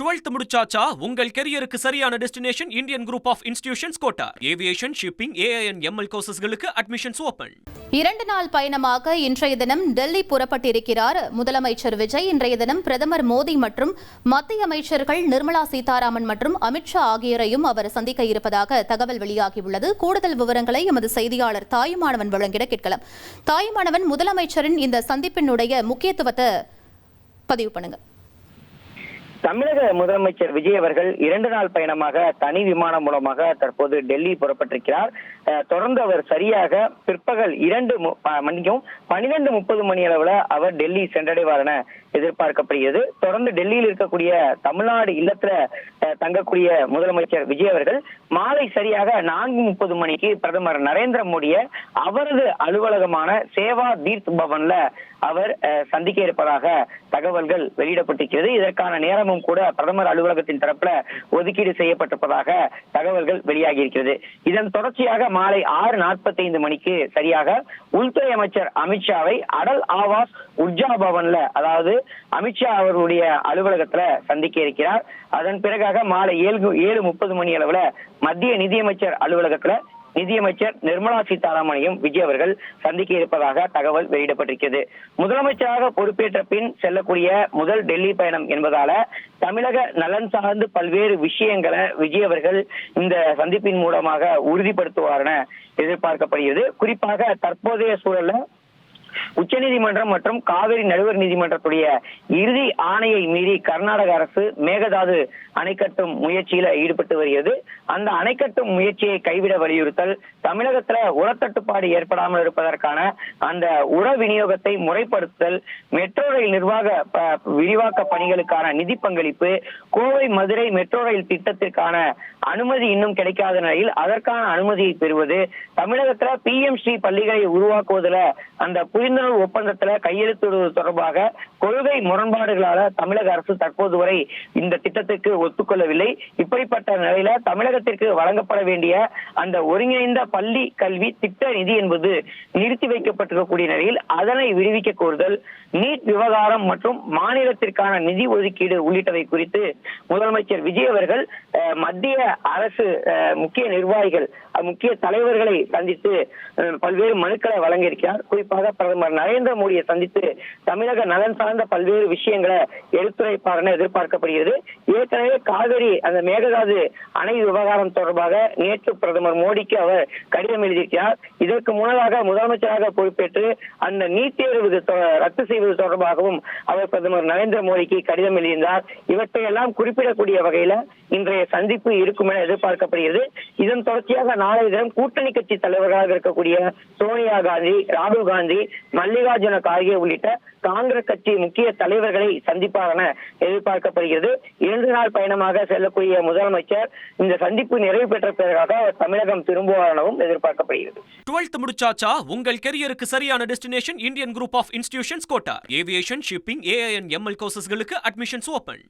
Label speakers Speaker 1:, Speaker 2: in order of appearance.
Speaker 1: 12th முடிச்சாச்சா? உங்கள் கெரியருக்கு சரியான destination Indian group of institutions Kota. Aviation, shipping, AIN ML கோர்சஸ்களுக்கு அட்மிஷன்ஸ் ஓபன்.
Speaker 2: 2 நாள் பயணமாக இன்றைய தினம் டெல்லி புறப்பட்டிருக்கிறார் முதலமைச்சர் விஜய். இன்றைய தினம் பிரதமர் மோடி மற்றும் மத்திய அமைச்சர்கள் நிர்மலா சீதாராமன் மற்றும் அமித்ஷா ஆகியோரையும் அவர் சந்திக்க இருப்பதாக தகவல் வெளியாகியுள்ளது. கூடுதல் விவரங்களை எமது செய்தியாளர் தாயுமானவன் வழங்கிட கேட்கலாம். தாயுமானவன், முதலமைச்சரின் இந்த சந்திப்பினுடைய முக்கியத்துவத்தை பதிவு பண்ணுங்க.
Speaker 3: தமிழக முதலமைச்சர் விஜய் அவர்கள் 2 நாள் பயணமாக தனி விமானம் மூலமாக தற்போது டெல்லி புறப்பட்டிருக்கிறார். தொடர்ந்து அவர் சரியாக பிற்பகல் 12:30 மணி அளவுல அவர் டெல்லி சென்றடைவார் என எதிர்பார்க்கப்படுகிறது. தொடர்ந்து டெல்லியில் இருக்கக்கூடிய தமிழ்நாடு இல்லத்துல தங்கக்கூடிய முதலமைச்சர் விஜய் அவர்கள் மாலை சரியாக 4:30 மணிக்கு பிரதமர் நரேந்திர மோடியை அவரது அலுவலகமான சேவா தீர்த் பவன்ல அவர் சந்திக்க இருப்பதாக தகவல்கள் வெளியிடப்பட்டிருக்கிறது. இதற்கான நேரமும் கூட பிரதமர் அலுவலகத்தின் தரப்புல ஒதுக்கீடு செய்யப்பட்டிருப்பதாக தகவல்கள் வெளியாகி இருக்கிறது. இதன் தொடர்ச்சியாக மாலை 6:45 மணிக்கு சரியாக உள்துறை அமைச்சர் அமித்ஷாவை அடல் ஆவாஸ் உர்ஜா பவன்ல, அதாவது அமித்ஷா அவர்களுடைய அலுவலகத்துல சந்திக்க இருக்கிறார். அதன் பிறகாக மாலை 7:30 மணி அளவுல மத்திய நிதியமைச்சர் அலுவலகத்துல நிதியமைச்சர் நிர்மலா சீதாராமனையும் விஜய் அவர்கள் சந்திக்க இருப்பதாக தகவல் வெளியிடப்பட்டிருக்கிறது. முதலமைச்சராக பொறுப்பேற்ற பின் செல்லக்கூடிய முதல் டெல்லி பயணம் என்பதால தமிழக நலன் சார்ந்து பல்வேறு விஷயங்களை விஜய் அவர்கள் இந்த சந்திப்பின் மூலமாக உறுதிப்படுத்துவார் என எதிர்பார்க்கப்படுகிறது. குறிப்பாக தற்போதைய சூழல்ல உச்சநீதிமன்றம் மற்றும் காவிரி நடுவர் நீதிமன்றத்துடைய இறுதி ஆணையை மீறி கர்நாடக அரசு மேகதாது அணை கட்டும் முயற்சியில ஈடுபட்டு வருகிறது. அந்த அணை கட்டும் முயற்சியை கைவிட வலியுறுத்தல், தமிழகத்துல உரத்தட்டுப்பாடு ஏற்படாமல் இருப்பதற்கான அந்த உர விநியோகத்தை முறைப்படுத்தல், மெட்ரோ ரயில் நிர்வாக விரிவாக்க பணிகளுக்கான நிதி பங்களிப்பு, கோவை மதுரை மெட்ரோ ரயில் திட்டத்திற்கான அனுமதி இன்னும் கிடைக்காத நிலையில் அதற்கான அனுமதியை பெறுவது, தமிழகத்துல PM ஸ்ரீ பள்ளிகளை உருவாக்குவதில் அந்த புரிந்துணர்வு ஒப்பந்தத்துல கையெழுத்திடுவது தொடர்பாக கொள்கை முரண்பாடுகளால தமிழக அரசு தற்போது வரை இந்த திட்டத்திற்கு ஒத்துக்கொள்ளவில்லை. இப்படிப்பட்ட நிலையில தமிழகத்திற்கு வழங்கப்பட வேண்டிய அந்த ஒருங்கிணைந்த பள்ளி கல்வி திட்ட நிதி என்பது நிறுத்தி வைக்கப்பட்டிருக்கக்கூடிய நிலையில் அதனை விடுவிக்க கோருதல், நீட் விவகாரம் மற்றும் மாநிலத்திற்கான நிதி ஒதுக்கீடு உள்ளிட்டவை குறித்து முதலமைச்சர் விஜய் அவர்கள் மத்திய அரசு முக்கிய நிர்வாகிகள், முக்கிய தலைவர்களை சந்தித்து பல்வேறு மனுக்களை வழங்கியிருக்கிறார். குறிப்பாக பிரதமர் நரேந்திர மோடியை சந்தித்து தமிழக நலன் சார்ந்த பல்வேறு விஷயங்களை எடுத்துரைப்பார் என எதிர்பார்க்கப்படுகிறது. ஏற்கனவே காவிரி அந்த மேகதாது அணை விவகாரம் தொடர்பாக நேற்று பிரதமர் மோடிக்கு அவர் கடிதம் எழுதியிருக்கிறார். இதற்கு முன்னதாக முதலமைச்சராக பொறுப்பேற்று அந்த நீட் தேர்வு ரத்து செய்வது தொடர்பாகவும் அவர் பிரதமர் நரேந்திர மோடிக்கு கடிதம் எழுதியிருந்தார். இவற்றையெல்லாம் குறிப்பிடக்கூடிய வகையில இன்றைய சந்திப்பு இருக்கும் என எதிர்பார்க்கப்படுகிறது. இதன் தொடர்ச்சியாக நாளைய தினம் கூட்டணி கட்சி தலைவர்களாக இருக்கக்கூடிய சோனியா காந்தி, ராகுல் காந்தி, மல்லிகார்ஜுன கார்கே உள்ளிட்ட காங்கிரஸ் கட்சி முக்கிய தலைவர்களை சந்திப்பார் என எதிர்பார்க்கப்படுகிறது. 2 நாள் பயணமாக செல்லக்கூடிய முதலமைச்சர் இந்த சந்திப்பு நிறைவு பெற்ற பிறகாக தமிழகம் திரும்புவார் எனவும் எதிர்பார்க்கப்படுகிறது.
Speaker 1: 12th முடிச்சாச்சா? உங்கள் கெரியருக்கு சரியான destination Indian group of institutions Kota. Aviation, shipping, AIN ML கோர்சஸ்களுக்கு அட்மிஷன்ஸ் ஓபன்.